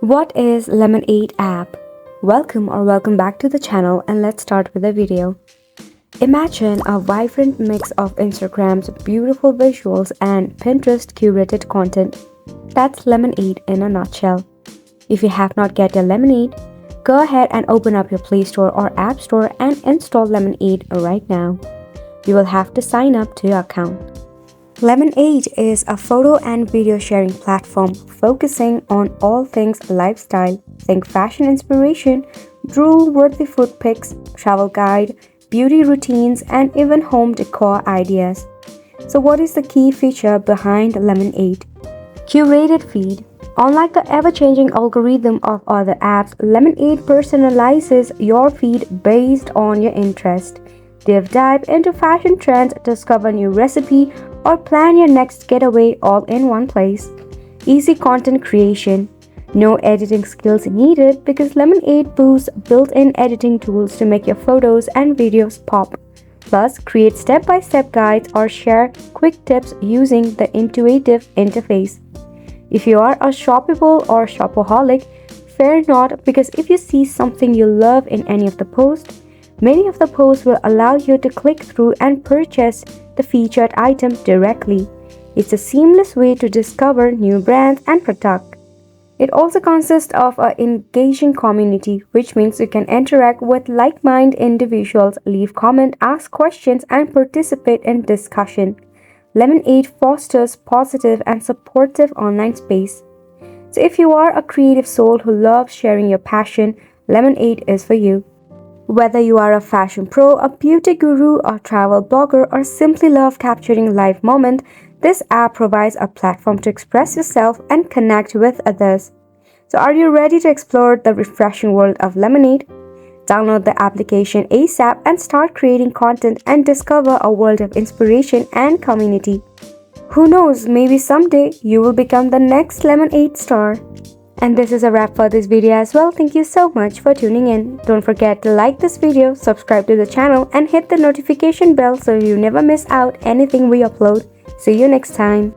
What is Lemon8 app? Welcome back to the channel, and let's start with the video. Imagine a vibrant mix of Instagram's beautiful visuals and Pinterest curated content. That's Lemon8 in a nutshell. If you have not get your Lemon8, go ahead and open up your Play Store or App Store and install Lemon8 right now. You will have to sign up to your account. Lemon8 is a photo and video sharing platform focusing on all things lifestyle. Think fashion inspiration, drool-worthy food pics, travel guide, beauty routines, and even home decor ideas. So what is the key feature behind Lemon8? Curated feed. Unlike the ever-changing algorithm of other apps, Lemon8 personalizes your feed based on your interest. Dive into fashion trends, discover new recipe, or plan your next getaway all in one place. Easy content creation. No editing skills needed because Lemon8 boasts built-in editing tools to make your photos and videos pop. Plus, create step-by-step guides or share quick tips using the intuitive interface. If you are a shoppable or shopaholic, fear not, because if you see something you love in any of the posts, many of the posts will allow you to click through and purchase the featured item directly. It's a seamless way to discover new brands and products. It also consists of an engaging community, which means you can interact with like-minded individuals, leave comments, ask questions, and participate in discussion. Lemon8 fosters positive and supportive online space. So if you are a creative soul who loves sharing your passion, Lemon8 is for you. Whether you are a fashion pro, a beauty guru, a travel blogger, or simply love capturing live moments, this app provides a platform to express yourself and connect with others. So are you ready to explore the refreshing world of Lemon8? Download the application ASAP and start creating content and discover a world of inspiration and community. Who knows, maybe someday you will become the next Lemon8 star. And this is a wrap for this video as well. Thank you so much for tuning in. Don't forget to like this video, subscribe to the channel, and hit the notification bell so you never miss out anything we upload. See you next time.